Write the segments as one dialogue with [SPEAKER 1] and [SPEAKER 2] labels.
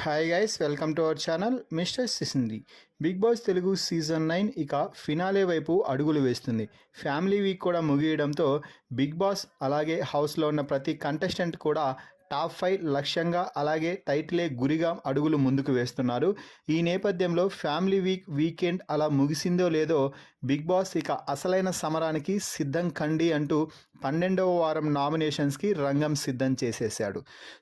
[SPEAKER 1] Hi guys, welcome to our channel Mr Sisindri. Bigg Boss Telugu season 9 ఇక finale వైపు అడుగులు వేస్తుంది. ఫ్యామిలీ వీక్ కూడా ముగియడంతో బిగ్ బాస్ అలాగే హౌస్లో ఉన్న ప్రతి కంటెస్టెంట్ కూడా టాప్ 5 లక్ష్యంగా అలాగే టైటిలే గురిగా అడుగులు ముందుకు వేస్తున్నారు. ఈ నేపథ్యంలో ఫ్యామిలీ వీకెండ్ అలా ముగిసిందో లేదో బిగ్ బాస్ ఇక అసలైన సమరానికి సిద్ధం కండి అంటూ 12వ వారం నామినేషన్స్కి రంగం సిద్ధం చేసేసాడు.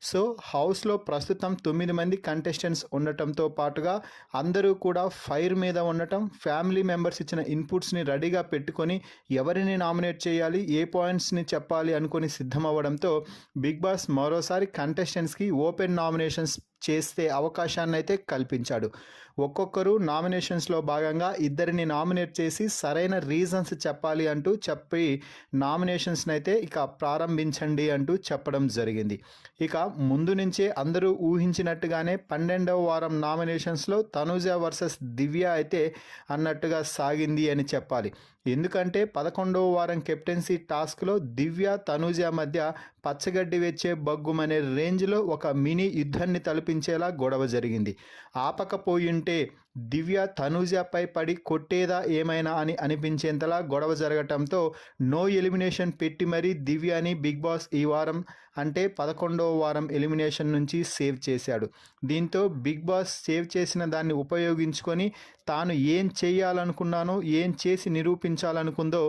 [SPEAKER 1] సో హౌస్లో ప్రస్తుతం 9 మంది కంటెస్టెంట్స్ ఉండటంతో పాటుగా అందరూ కూడా ఫైర్ మీద ఉండటం, ఫ్యామిలీ మెంబర్స్ ఇచ్చిన ఇన్పుట్స్ని రెడీగా పెట్టుకొని ఎవరిని నామినేట్ చేయాలి, ఏ పాయింట్స్ని చెప్పాలి అనుకొని సిద్ధమవ్వడంతో బిగ్ బాస్ మరోసారి కంటెస్టెంట్స్కి ఓపెన్ నామినేషన్స్ చేస్తే అవకాశాన్ని అయితే కల్పించాడు. ఒక్కొక్కరు నామినేషన్స్లో భాగంగా ఇద్దరిని నామినేట్ చేసి సరైన రీజన్స్ చెప్పాలి అంటూ చెప్పి నామినేషన్స్ని అయితే ఇక ప్రారంభించండి అంటూ చెప్పడం జరిగింది. ఇక ముందు నుంచే అందరూ ఊహించినట్టుగానే 12వ వారం నామినేషన్స్లో తనూజ వర్సెస్ దివ్య అయితే అన్నట్టుగా సాగింది అని చెప్పాలి. ఎందుకంటే 11వ వారం కెప్టెన్సీ టాస్క్లో దివ్య తనూజ మధ్య పచ్చగడ్డి వెచ్చే బగ్గుమనే రేంజ్లో ఒక మినీ యుద్ధాన్ని తలపించేలా గొడవ జరిగింది. ఆపకపోయింటే దివ్య తనూజపై పడి కొట్టేదా ఏమైనా అని అనిపించేంతలా గొడవ జరగటంతో నో ఎలిమినేషన్ పెట్టి మరీ దివ్యని బిగ్ బాస్ ఈ వారం అంటే 11వ వారం ఎలిమినేషన్ నుంచి సేవ్ చేశాడు. దీంతో బిగ్ బాస్ సేవ్ చేసిన దాన్ని ఉపయోగించుకొని తాను ఏం చేయాలనుకున్నానో, ఏం చేసి నిరూపించాలనుకుందో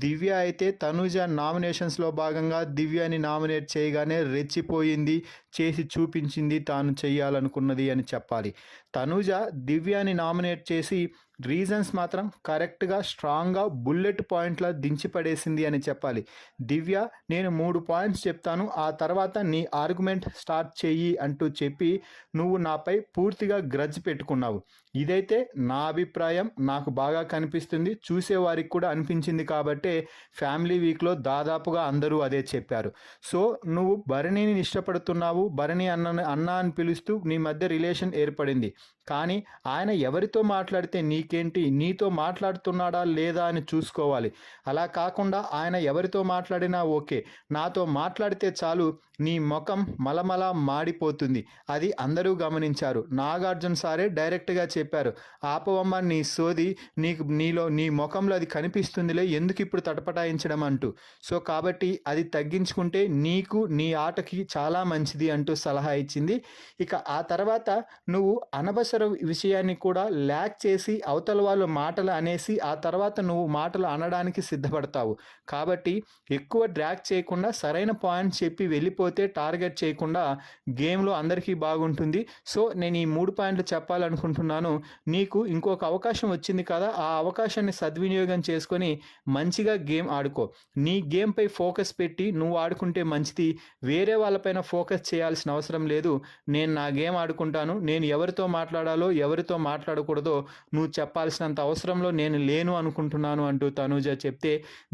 [SPEAKER 1] దివ్య అయితే తనూజ నామినేషన్స్లో భాగంగా దివ్యని నామినేట్ చేయగానే రెచ్చిపోయింది, చేసి చూపించింది తాను చేయాలనుకున్నది అని చెప్పాలి. తనూజ దివ్యని నామినేట్ చేసి రీజన్స్ మాత్రం కరెక్ట్గా స్ట్రాంగ్గా బుల్లెట్ పాయింట్లా దించిపడేసింది అని చెప్పాలి. దివ్య, నేను 3 పాయింట్స్ చెప్తాను, ఆ తర్వాత నీ ఆర్గ్యుమెంట్ స్టార్ట్ చెయ్యి అంటూ చెప్పి నువ్వు నాపై పూర్తిగా గ్రడ్జ్ పెట్టుకున్నావు. ఇదైతే నా అభిప్రాయం, నాకు బాగా కనిపిస్తుంది, చూసేవారికి కూడా అనిపించింది. కాబట్టే ఫ్యామిలీ వీక్లో దాదాపుగా అందరూ అదే చెప్పారు. సో నువ్వు భరణిని ఇష్టపడుతున్నావు, భరణి అన్న అని పిలుస్తూ నీ మధ్య రిలేషన్ ఏర్పడింది. కానీ ఆయన ఎవరితో మాట్లాడితే నీకేంటి, నీతో మాట్లాడుతున్నాడా లేదా అని చూసుకోవాలి. అలా కాకుండా ఆయన ఎవరితో మాట్లాడినా ఓకే, నాతో మాట్లాడితే చాలు నీ ముఖం మలమల మాడిపోతుంది. అది అందరూ గమనించారు. నాగార్జున సారే డైరెక్ట్గా చెప్పారు, ఆపవమ్మ నీ సోది, నీ ముఖంలో అది కనిపిస్తుందిలే, ఎందుకు ఇప్పుడు తటపటాయించడం అంటూ. సో కాబట్టి అది తగ్గించుకుంటే నీకు నీ ఆటకి చాలా మంచిది అంటూ సలహా ఇచ్చింది. ఇక ఆ తర్వాత నువ్వు అనవసర విషయాన్ని కూడా ల్యాక్ చేసి అవతల వాళ్ళు మాటలు అనేసి ఆ తర్వాత నువ్వు మాటలు అనడానికి సిద్ధపడతావు. కాబట్టి ఎక్కువ డ్రాగ్ చేయకుండా సరైన పాయింట్ చెప్పి వెళ్ళిపోతే టార్గెట్ చేయకుండా గేమ్లో అందరికీ బాగుంటుంది. సో నేను ఈ 3 పాయింట్లు చెప్పాలనుకుంటున్నాను. నీకు ఇంకొక అవకాశం వచ్చింది కదా, ఆ అవకాశాన్ని సద్వినియోగం చేసుకొని మంచిగా గేమ్ ఆడుకో. నీ గేమ్పై ఫోకస్ పెట్టి నువ్వు ఆడుకుంటే మంచిది, వేరే వాళ్ళపైన ఫోకస్ చేయాల్సిన అవసరం లేదు. నేను నా గేమ్ ఆడుకుంటాను, నేను ఎవరితో మాట్లాడాలో ఎవరితో మాట్లాడకూడదో నువ్వు చెప్పాల్సినంత అవసరంలో నేను లేను అనుకుంటున్నాను అంటూ తనూజ చెప్తే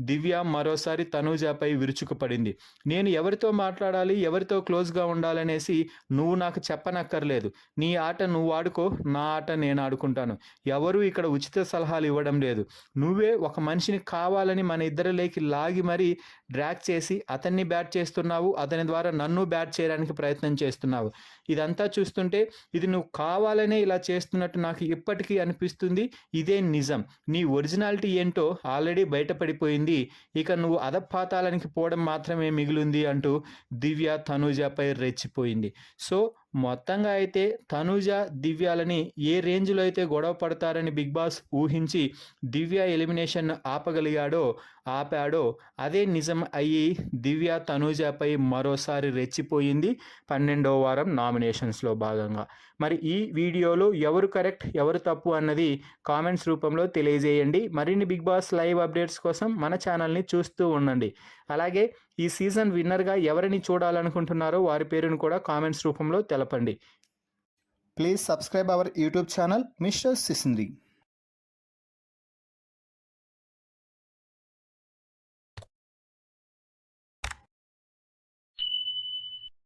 [SPEAKER 1] దివ్య మరోసారి తనూజపై విరుచుకుపడింది. నేను ఎవరితో మాట్లాడాలి, ఎవరితో క్లోజ్గా ఉండాలనేసి నువ్వు నాకు చెప్పనక్కర్లేదు. నీ ఆట నువ్వు ఆడుకో, నా ఆట నేను ఆడుకుంటాను. ఎవరు ఇక్కడ ఉచిత సలహాలు ఇవ్వడం లేదు. నువ్వే ఒక మనిషిని కావాలని మన ఇద్దరిలోకి లాగి మరీ డ్రాగ్ చేసి అతన్ని బ్యాట్ చేస్తున్నావు, అతని ద్వారా నన్ను బ్యాట్ చేయడానికి ప్రయత్నం చేస్తున్నావు. ఇదంతా చూస్తుంటే ఇది నువ్వు కావాలనే ఇలా చేస్తున్నట్టు నాకు ఇప్పటికీ అనిపిస్తుంది. ఇదే నిజం. నీ ఒరిజినాలిటీ ఏంటో ఆల్రెడీ బయటపడిపోయింది. ఇక నువ్వు అధపాతాళానికి పోవడం మాత్రమే మిగిలింది అంటూ దివ్య తనూజపై రెచ్చిపోయింది. సో మొత్తంగా అయితే తనూజ దివ్యాలని ఏ రేంజ్లో అయితే గొడవ పడతారని బిగ్ బాస్ ఊహించి దివ్య ఎలిమినేషన్ ఆపాడో అదే నిజం అయ్యి దివ్య తనూజపై మరోసారి రెచ్చిపోయింది 12వ వారం నామినేషన్స్లో భాగంగా. మరి ఈ వీడియోలో ఎవరు కరెక్ట్ ఎవరు తప్పు అన్నది కామెంట్స్ రూపంలో తెలియజేయండి. మరిన్ని బిగ్ బాస్ లైవ్ అప్డేట్స్ కోసం మన ఛానల్ని చూస్తూ ఉండండి. అలాగే ఈ సీజన్ విన్నర్గా ఎవరిని చూడాలనుకుంటున్నారో వారి పేరును కూడా కామెంట్స్ రూపంలో తెలపండి. Please subscribe our YouTube channel Mr సిసింద్రి.